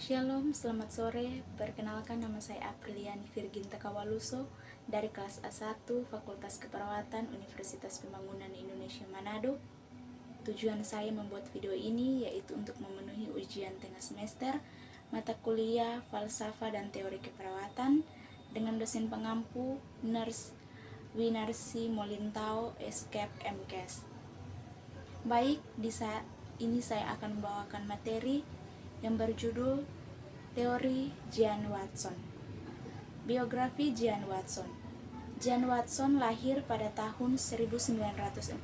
Shalom, selamat sore. Perkenalkan, nama saya Apriliani Virginta Kawaluso dari kelas A1 Fakultas Keperawatan Universitas Pembangunan Indonesia Manado. Tujuan saya membuat video ini yaitu untuk memenuhi ujian tengah semester mata kuliah Falsafah dan Teori Keperawatan dengan dosen pengampu Nurse Winarsi Molintao Escape MKes. Baik, di saat ini saya akan membawakan materi yang berjudul Teori Jean Watson. Biografi Jean Watson. Jean Watson lahir pada tahun 1940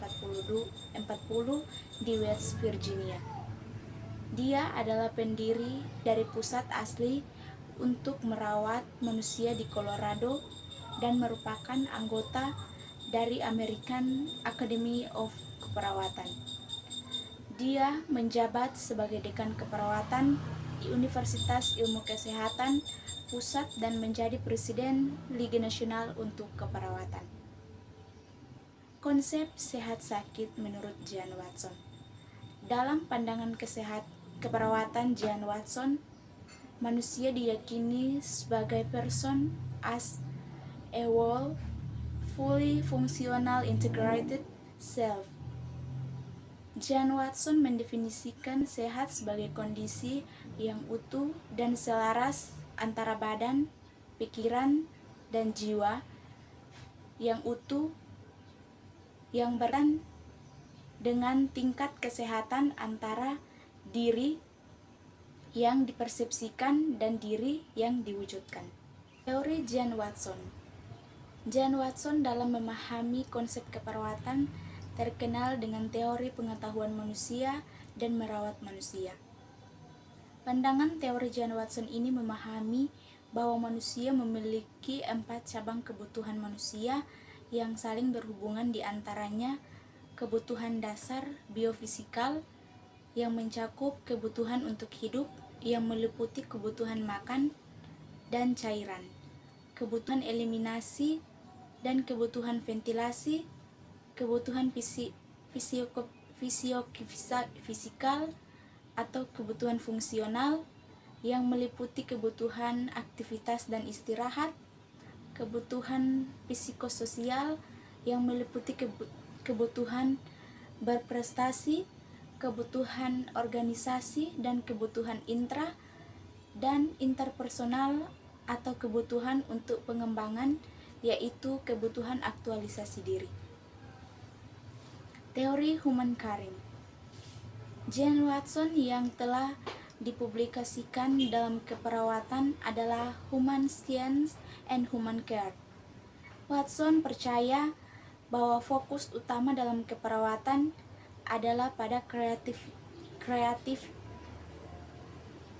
di West Virginia. Dia adalah pendiri dari pusat asli untuk merawat manusia di Colorado dan merupakan anggota dari American Academy of Keperawatan. Dia menjabat sebagai dekan keperawatan di Universitas Ilmu Kesehatan Pusat dan menjadi presiden Liga Nasional untuk Keperawatan. Konsep sehat sakit menurut Jean Watson. Dalam pandangan keperawatan Jean Watson, manusia diyakini sebagai person as a whole, fully functional integrated self. Jean Watson mendefinisikan sehat sebagai kondisi yang utuh dan selaras antara badan, pikiran, dan jiwa yang utuh, yang beran dengan tingkat kesehatan antara diri yang dipersepsikan dan diri yang diwujudkan. Teori Jean Watson. Jean Watson dalam memahami konsep keperawatan terkenal dengan teori pengetahuan manusia dan merawat manusia. Pandangan teori Jean Watson ini memahami bahwa manusia memiliki 4 cabang kebutuhan manusia yang saling berhubungan, di antaranya kebutuhan dasar biofisikal yang mencakup kebutuhan untuk hidup yang meliputi kebutuhan makan dan cairan, kebutuhan eliminasi dan kebutuhan ventilasi, kebutuhan fisikal atau kebutuhan fungsional yang meliputi kebutuhan aktivitas dan istirahat, kebutuhan psikososial yang meliputi kebutuhan berprestasi, kebutuhan organisasi dan kebutuhan intra dan interpersonal atau kebutuhan untuk pengembangan, yaitu kebutuhan aktualisasi diri. Teori Human Caring. Jean Watson yang telah dipublikasikan dalam keperawatan adalah Human Science and Human Care. Watson percaya bahwa fokus utama dalam keperawatan adalah pada kreatif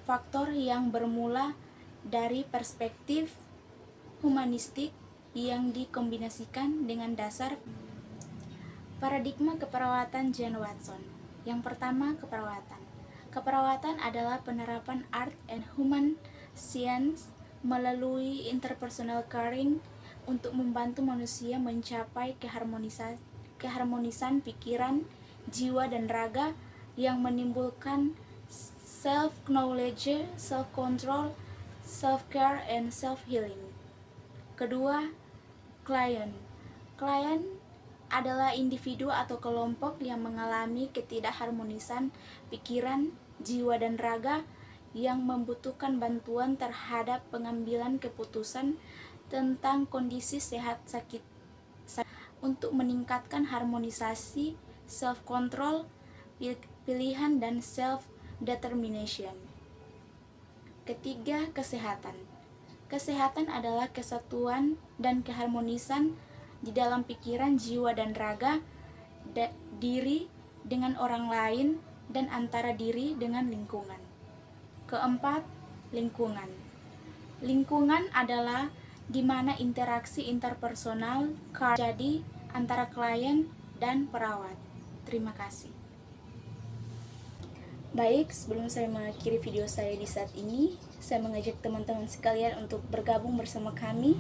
faktor yang bermula dari perspektif humanistik yang dikombinasikan dengan dasar paradigma keperawatan Jean Watson. Yang pertama, keperawatan. Keperawatan adalah penerapan art and human science melalui interpersonal caring untuk membantu manusia mencapai keharmonisan pikiran, jiwa, dan raga yang menimbulkan self-knowledge, self-control, self-care, and self-healing. Kedua, klien. Klien adalah individu atau kelompok yang mengalami ketidakharmonisan pikiran, jiwa, dan raga yang membutuhkan bantuan terhadap pengambilan keputusan tentang kondisi sehat sakit untuk meningkatkan harmonisasi, self-control, pilihan, dan self-determination. Ketiga, kesehatan. Kesehatan adalah kesatuan dan keharmonisan di dalam pikiran, jiwa, dan raga, diri dengan orang lain, dan antara diri dengan lingkungan. Keempat, lingkungan. Lingkungan adalah di mana interaksi interpersonal terjadi antara klien dan perawat. Terima kasih. Baik, sebelum saya mengakhiri video saya di saat ini, saya mengajak teman-teman sekalian untuk bergabung bersama kami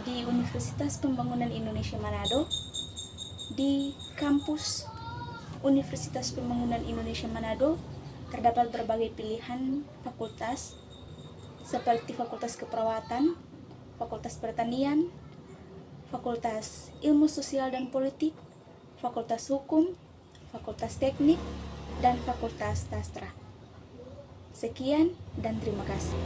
di Universitas Pembangunan Indonesia Manado. Di kampus Universitas Pembangunan Indonesia Manado terdapat berbagai pilihan fakultas seperti Fakultas Keperawatan, Fakultas Pertanian, Fakultas Ilmu Sosial dan Politik, Fakultas Hukum, Fakultas Teknik, dan Fakultas Sastra. Sekian dan terima kasih.